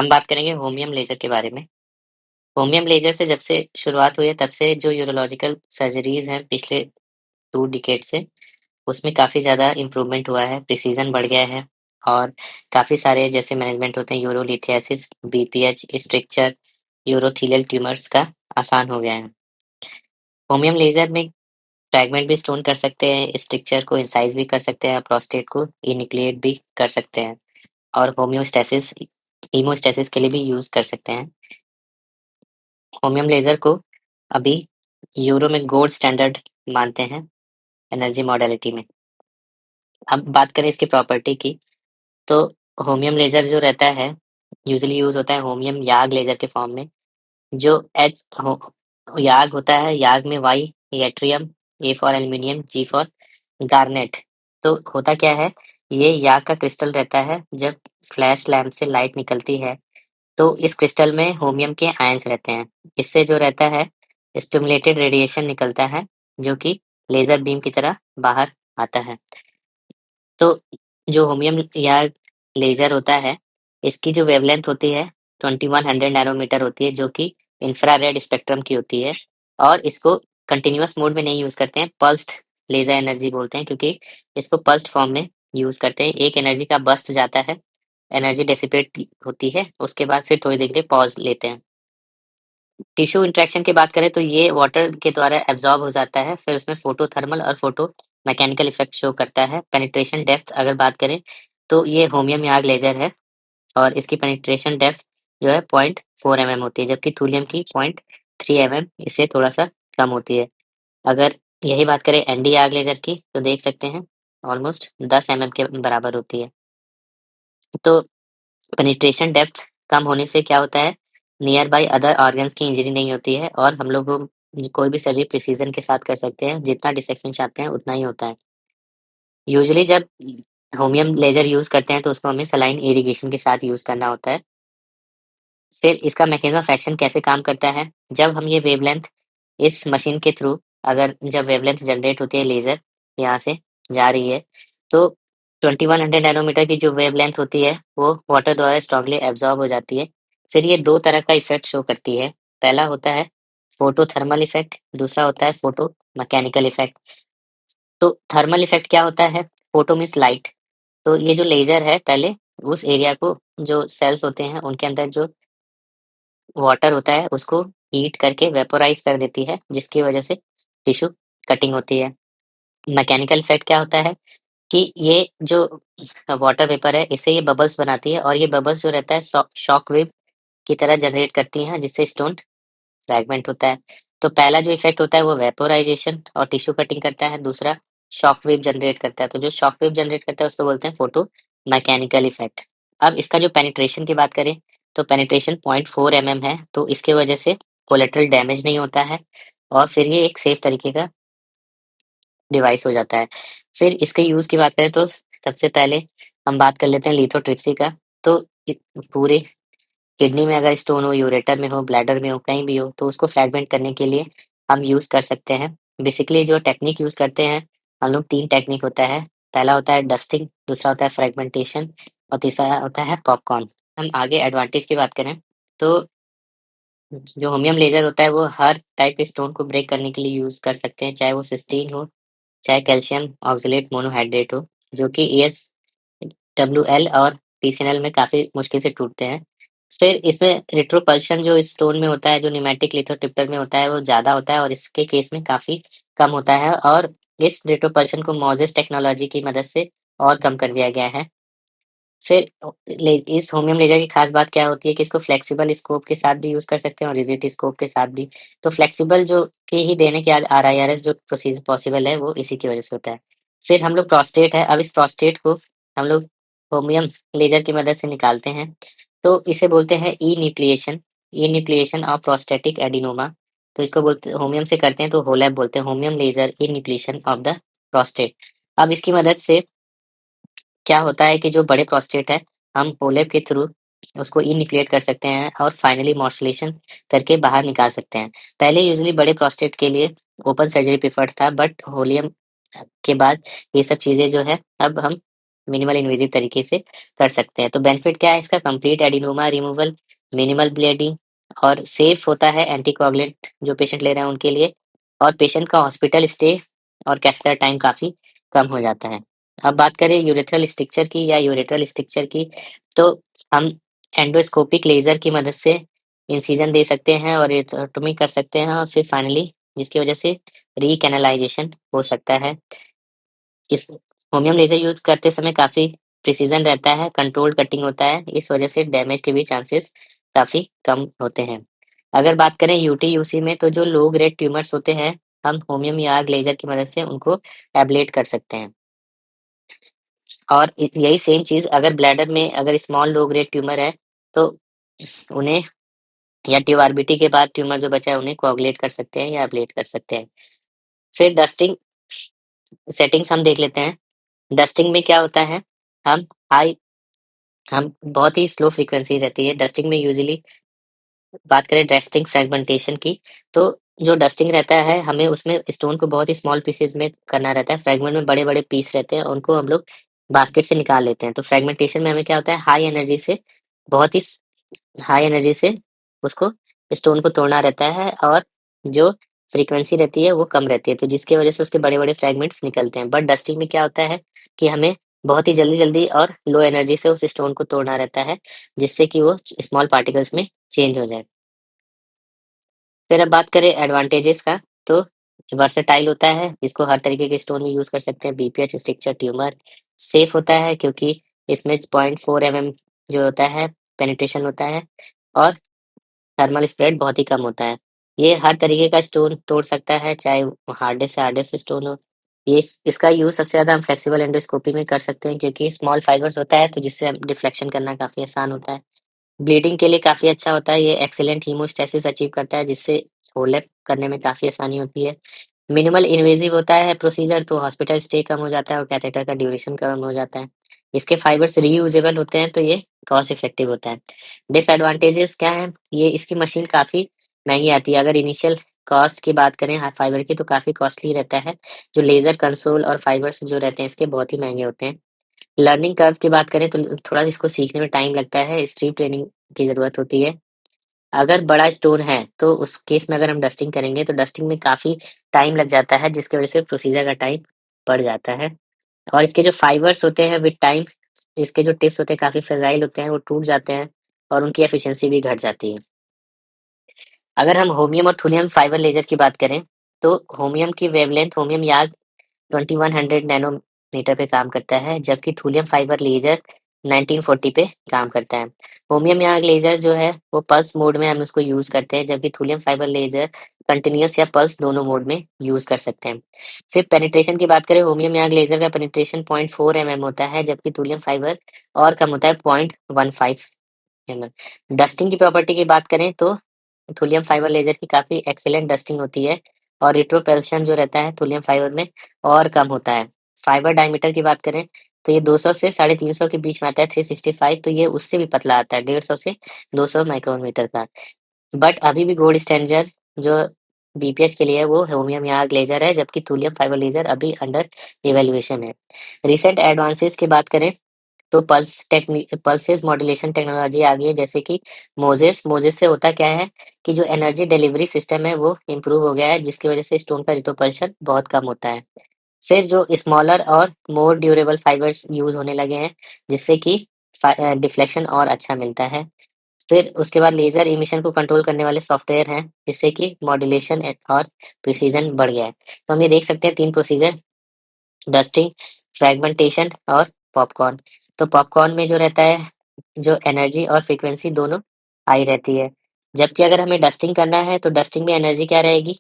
हम बात करेंगे होमियम लेज़र के बारे में। होमियम लेज़र से जब से शुरुआत हुई है तब से जो यूरोलॉजिकल सर्जरीज़ हैं पिछले 2 डिकेड से, उसमें काफ़ी ज़्यादा इम्प्रूवमेंट हुआ है, प्रिसिज़न बढ़ गया है और काफ़ी सारे जैसे मैनेजमेंट होते हैं urolithiasis, BPH, structure, urothelial tumours का आसान हो गया है। होमियम लेज़र में फ्रैगमेंट भी स्टोन कर सकते हैं, स्ट्रक्चर को इंसाइज़ भी कर सकते हैं, प्रोस्टेट को इनिक्लेट भी कर सकते हैं और होम्योस्टैसिस हीमोस्टैसिस के लिए भी यूज़ कर सकते हैं। होमियम लेज़र को अभी यूरो में गोल्ड स्टैंडर्ड मानते हैं एनर्जी मॉडलिटी में। अब बात करें इसकी प्रॉपर्टी की, तो होमियम लेज़र जो रहता है, यूजुअली यूज़ होता है होमियम याग लेज़र के फॉर्म में, जो एच हो याग होता है, याग में Y yttrium, A for aluminium, G for garnet. तो होता क्या है, ये याग का क्रिस्टल रहता है, जब फ्लैश लैंप से लाइट निकलती है तो इस क्रिस्टल में होमियम के आयन्स रहते हैं। इससे जो रहता है स्टिमुलेटेड रेडिएशन निकलता है, जो कि लेज़र बीम की तरह बाहर आता है। तो जो होमियम या लेज़र होता है, इसकी जो वेवलेंथ होती है 2100 नैनोमीटर होती है, जो कि इंफ्रारेड स्पेक्ट्रम की होती है और इसको कंटीन्यूअस मोड में नहीं यूज़ करते हैं, पल्स्ड लेज़र एनर्जी बोलते हैं क्योंकि इसको पल्स्ड फॉर्म में यूज़ करते हैं। एक एनर्जी का बर्स्ट जाता है, एनर्जी डिसिपेट होती है, उसके बाद फिर थोड़ी देर के लिए पॉज़ लेते हैं। टिश्यू इंटरेक्शन की बात करें तो ये वाटर के द्वारा एब्ज़ॉर्ब हो जाता है, फिर उसमें फोटोथर्मल और फोटो मैकेनिकल इफ़ेक्ट शो करता है। पेनिट्रेशन डेप्थ अगर बात करें, तो ये होमियम याग लेज़र है और इसकी पेनिट्रेशन डेप्थ जो है 0.4 एमएम होती है, जबकि थूलियम की 0.3 एमएम इससे थोड़ा-सा कम होती है। अगर यही बात करें एनडी याग लेज़र की, तो देख सकते हैं ऑलमोस्ट 10 एमएम के बराबर होती है। तो पेनिट्रेशन डेप्थ कम होने से क्या होता है, नियर बाय अदर ऑर्गन्स की इंजरी नहीं होती है और हम लोग कोई भी सर्जरी प्रिसीजन के साथ कर सकते हैं, जितना डिसेक्शन चाहते हैं उतना ही होता है। यूजुअली जब होमियम लेज़र यूज़ करते हैं तो उसको हमें सलाइन इरिगेशन के साथ यूज़ करना होता है। फिर इसका मैकेनिज़्म ऑफ एक्शन कैसे काम करता है, जब हम ये वेवलेंथ इस मशीन के थ्रू अगर जब वेवलेंथ जनरेट होती है लेज़र यहाँ से जा रही है, तो 2100 नैनोमीटर की जो वेवलेंथ होती है, वो वाटर द्वारा स्ट्रांगली एब्ज़ॉर्ब हो जाती है। फिर ये 2 तरह का इफ़ेक्ट शो करती है। पहला होता है फोटोथर्मल इफ़ेक्ट, दूसरा होता है फोटो मैकेनिकल इफ़ेक्ट। तो थर्मल इफ़ेक्ट क्या होता है? Photo means light. तो ये जो लेज़र है पहले उस एरिया को जो सेल्स होते हैं उनके अंदर जो वाटर होता है उसको हीट करके वेपोराइज़ कर देती है, जिसकी वजह से टिश्यू कटिंग होती है। मैकेनिकल इफ़ेक्ट क्या होता है कि ये जो वाटर वेपर है इससे ये बबल्स बनाती है और ये बबल्स जो रहता है शॉक वेव की तरह जनरेट करती हैं जिससे स्टोन फ्रैगमेंट होता है। तो पहला जो इफ़ेक्ट होता है वो वेपोराइज़ेशन और टिश्यू कटिंग करता है, दूसरा शॉक वेव जनरेट करता है। तो जो शॉक वेव जनरेट करता है उसको बोलते हैं फोटो मैकेनिकल इफ़ेक्ट। अब इसका जो पेनिट्रेशन की बात करें, तो पेनिट्रेशन 0.4 एमएम है, तो इसकी वजह से कोलेटरल डैमेज नहीं होता है और फिर ये एक सेफ तरीके का डिवाइस हो जाता है। फिर इसके यूज़ की बात करें तो सबसे पहले हम बात कर लेते हैं लिथोट्रिप्सी का। तो इ पूरे किडनी में अगर स्टोन हो, यूरेटर में हो, ब्लैडर में हो, कहीं भी हो, तो उसको फ्रैगमेंट करने के लिए हम यूज़ कर सकते हैं। बेसिकली जो टेक्नीक यूज़ करते हैं, हम लोग 3 टेक्नीक होता है। पहला होता है डस्टिंग, दूसरा होता है फ्रैगमेंटेशन और तीसरा होता है पॉपकॉर्न। हम आगे एडवांटेज की बात करें, तो जो होमियम लेज़र होता है, वो हर टाइप के स्टोन को ब्रेक करने के लिए यूज़ कर सकते हैं, चाहे वो सिस्टीन हो, चाहे कैल्शियम ऑक्सलेट मोनोहाइड्रेट हो, जो कि ESWL और PCNL में काफ़ी मुश्किल से टूटते हैं। फिर इसमें रेट्रोपल्शन जो स्टोन में होता है, जो न्यूमैटिक लिथोट्रिप्टर में होता है, वो ज़्यादा होता है और इसके केस में काफ़ी कम होता है और इस रेट्रोपल्शन को MOSES टेक्नोलॉजी की मदद से और कम कर दिया गया है। फिर ले इस होमियम लेज़र की ख़ास बात क्या होती है कि इसको फ्लेक्सिबल स्कोप के साथ भी यूज़ कर सकते हैं और रिजिड स्कोप के साथ भी। तो फ्लेक्सिबल जो के ही देने के आज RIRS जो प्रोसीजर पॉसिबल है, वो इसी की वज़ह से होता है। फिर हम लोग प्रोस्टेट है, अब इस प्रोस्टेट को हम लोग होमियम लेज़र की मदद से निकालते हैं। तो इसे बोलते हैं ई-न्यूक्लिएशन ऑफ प्रोस्टैटिक एडिनोमा। तो इसको बोलते होमियम से करते हैं तो होलैप बोलते हैं, holmium laser ई-न्यूक्लिएशन of the prostate. अब इसकी मदद से क्या होता है कि जो बड़े प्रोस्टेट है, हम होलेप के थ्रू उसको इन्यूक्लिएट कर सकते हैं और फाइनली मॉड्यूलेशन करके बाहर निकाल सकते हैं। पहले यूजुअली बड़े प्रोस्टेट के लिए ओपन सर्जरी प्रेफर्ड था, बट होलियम के बाद ये सब चीज़ें जो है अब हम मिनिमल इन्वेजिव तरीके से कर सकते हैं। तो बेनिफिट क्या है इसका? Complete adenoma removal, minimal bleeding और सेफ होता है एंटीकोगुलेंट जो पेशेंट ले रहे हैं उनके लिए, और पेशेंट का हॉस्पिटल स्टे और कैथेटर टाइम काफ़ी कम हो जाता है। अब बात करें यूरेथ्रल स्ट्रक्चर की या यूरेट्रल स्ट्रक्चर की, तो हम एंडोस्कोपिक लेज़र की मदद से इंसिजन दे सकते हैं और एथेक्टोमी कर सकते हैं, और फिर फाइनली जिसकी वजह से रिकैनालाइज़ेशन हो सकता है। इस होमियम लेज़र यूज़ करते समय काफ़ी प्रिसिज़न रहता है, कंट्रोल्ड कटिंग होता है, इस वजह से डैमेज के भी चांसेस काफ़ी कम होते हैं। अगर बात करें यूटी-यूसी में, तो जो लो ग्रेड ट्यूमर्स होते हैं, हम होमियम या आर्क लेज़र की मदद से उनको एब्लेट कर सकते हैं। और यही सेम चीज़ अगर ब्लैडर में अगर स्मॉल लो ग्रेड ट्यूमर है, तो उन्हें या ट्यूबारबिटी के बाद ट्यूमर जो बचा है उन्हें कोएगुलेट कर सकते हैं या एब्लेट कर सकते हैं। फिर डस्टिंग सेटिंग्स हम देख लेते हैं। डस्टिंग में क्या होता है, हम हाई हम बहुत ही स्लो फ्रीक्वेंसी रहती है डस्टिंग में यूजुअली। बात करें डस्टिंग फ्रेगमेंटेशन की, तो जो डस्टिंग रहता है हमें उसमें स्टोन को बहुत ही स्मॉल पीसेस में करना रहता है। फ्रैगमेंट में बड़े-बड़े पीस रहते हैं, उनको हम लोग बास्केट से निकाल लेते हैं। तो फ्रेगमेंटेशन में हमें क्या होता है, बहुत ही हाई एनर्जी से उसको स्टोन को तोड़ना रहता है, और जो फ्रीक्वेंसी रहती है वो कम रहती है, तो जिसकी वजह से उसके बड़े-बड़े फ्रैगमेंट्स निकलते हैं। बट डस्टिंग में क्या होता है कि हमें बहुत ही जल्दी-जल्दी और लो एनर्जी से उस स्टोन को तोड़ना रहता है, जिससे कि वो स्मॉल पार्टिकल्स में चेंज हो जाए। फिर अब बात करें एडवांटेजेस का, तो वर्सेटाइल होता है, इसको हर तरीके के स्टोन में यूज़ कर सकते हैं, बीपीएच, स्ट्रक्चर, ट्यूमर। सेफ होता है क्योंकि इसमें 0.4 जो होता है पेनिट्रेशन होता है, और थर्मल स्प्रेड बहुत ही कम होता है। ये हर तरीके का स्टोन तोड़ सकता है, चाहे वो हार्डेस्ट से हार्डेस्ट स्टोन हो। ये इसका यूज़ सबसे ज़्यादा हम फ्लेक्सिबल एंडोस्कोपी में कर सकते हैं, क्योंकि स्मॉल फाइबर्स होता है, तो जिससे डिफ्लेक्शन करना काफ़ी आसान होता है। ब्लीडिंग के लिए काफ़ी अच्छा होता है, ये एक्सीलेंट हीमोस्टैसिस अचीव करता है, जिससे ओवरलैप करने में काफ़ी आसानी होती है। मिनिमल इन्वेसिव होता है प्रोसीजर, तो हॉस्पिटल स्टे कम हो जाता है और कैथेटर का ड्यूरेशन कम हो जाता है। इसके फाइबर्स रीयूजेबल होते हैं, तो ये कॉस्ट इफेक्टिव होता है। डिसएडवांटेजेस क्या हैं? ये इसकी मशीन काफ़ी महँगी आती है। अगर इनिशियल कॉस्ट की बात करें फाइबर की, तो काफ़ी कॉस्टली रहता है। जो लेज़र कंसोल और फाइबर्स जो रहते हैं इसके बहुत ही महँगे होते हैं। लर्निंग कर्व की बात करें, तो थोड़ा इसको सीखने में टाइम लगता है, स्टीप ट्रेनिंग की ज़रूरत होती है। अगर बड़ा स्टोन है, तो उस केस में अगर हम डस्टिंग करेंगे, तो डस्टिंग में काफ़ी टाइम लग जाता है, जिसकी वज़ह से प्रोसीजर का टाइम बढ़ जाता है। और इसके जो फाइबर्स होते हैं विद टाइम, इसके जो टिप्स होते हैं काफ़ी फ्रेजाइल होते हैं, वो टूट जाते हैं और उनकी एफिशिएंसी भी घट जाती है। अगर हम होमियम और थूलियम फाइबर लेज़र की बात करें, तो होमियम की वेवलेंथ होमियम याग 2100 नैनोमीटर पे काम करता है, जबकि थूलियम फाइबर लेज़र 1940 पे काम करता है। होमियम या लेज़र जो है, वो पल्स मोड में हम उसको यूज़ करते हैं, जबकि थूलियम फाइबर लेज़र कंटीन्यूअस या पल्स दोनों मोड में यूज़ कर सकते हैं। फिर पेनिट्रेशन की बात करें, होमियम या लेज़र का पेनिट्रेशन 0.4 होता है, जबकि थूलियम फाइबर और कम होता है, 0.15 डस्टिंग की प्रॉपर्टी की बात करें, तो थूलियम फाइबर लेज़र की काफ़ी एक्सीलेंट डस्टिंग होती है, और रिट्रोपल्शन जो रहता है थूलियम फाइबर में और कम होता है। फाइबर डायमीटर की बात करें, तो ये 200 से 350 के बीच में आता है, 365, तो ये उससे भी पतला आता है, 150 से 200 माइक्रोमीटर का। बट अभी भी गोल्ड स्टैंडर्ड जो बीपीएच के लिए है, वो होमियम या लेज़र है, जबकि थूलियम फाइबर लेज़र अभी अंडर इवैल्यूएशन है। रिसेंट एडवांसेस की बात करें, तो पल्सेस मॉड्यूलेशन टेक्नोलॉजी आ गई है, जैसे कि मोज़ेस से होता क्या है कि जो एनर्जी डिलीवरी सिस्टम है वो इम्प्रूव हो गया है, जिसकी वजह से स्टोन का रिट्रोपल्शन बहुत कम होता है। फिर जो स्मॉलर और मोर ड्यूरेबल फाइबर्स यूज़ होने लगे हैं, जिससे कि डिफ्लेक्शन और अच्छा मिलता है। फिर उसके बाद लेज़र इमिशन को कंट्रोल करने वाले सॉफ्टवेयर हैं, जिससे कि मॉड्यूलेशन और प्रिसिजन बढ़ गया है। तो हम ये देख सकते हैं 3 प्रोसीजर: डस्टिंग, फ्रेगमेंटेशन और पॉपकॉर्न। तो पॉपकॉर्न में जो रहता है, जो एनर्जी और फ्रीक्वेंसी दोनों हाई रहती है। जबकि अगर हमें डस्टिंग करना है, तो डस्टिंग में एनर्जी क्या रहेगी?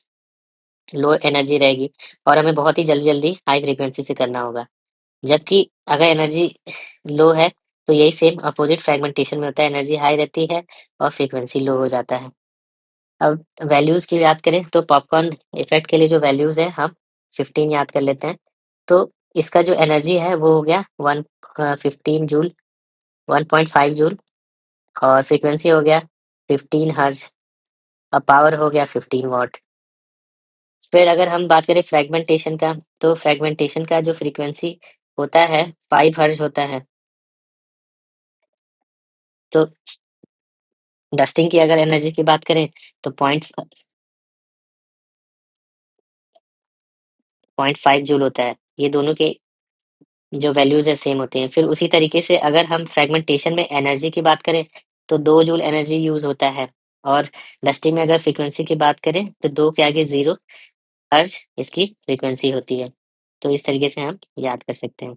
लो एनर्जी रहेगी, और हमें बहुत ही जल्दी-जल्दी हाई फ्रीक्वेंसी से करना होगा। जबकि अगर एनर्जी लो है, तो यही सेम अपोज़िट फ्रेगमेंटेशन में होता है, एनर्जी हाई रहती है और फ्रीक्वेंसी लो हो जाता है। अब वैल्यूज़ की बात करें, तो पॉपकॉर्न इफ़ेक्ट के लिए जो वैल्यूज़ हैं, हम 15 याद कर लेते हैं। तो इसका जो एनर्जी है वो हो गया 15 जूल, 1.5 जूल, और फ्रीक्वेंसी हो गया 15 हर्ट्ज़, और पावर हो गया 15 वॉट। फिर अगर हम बात करें फ्रेगमेंटेशन का, तो फ्रेगमेंटेशन का जो फ्रीक्वेंसी होता है 5 हर्ट्ज़ होता है। तो डस्टिंग की अगर एनर्जी की बात करें तो 0.5 जूल होता है। ये दोनों के जो वैल्यूज़ है सेम होते हैं। फिर उसी तरीके से अगर हम फ्रेगमेंटेशन में एनर्जी की बात करें तो 2 जूल एनर्जी यूज़ होता है और डस्टिंग में अगर फ्रीक्वेंसी की बात करें तो 2 के आगे 0 हर्ट्ज़ इसकी फ्रीक्वेंसी होती है। तो इस तरीके से हम याद कर सकते हैं।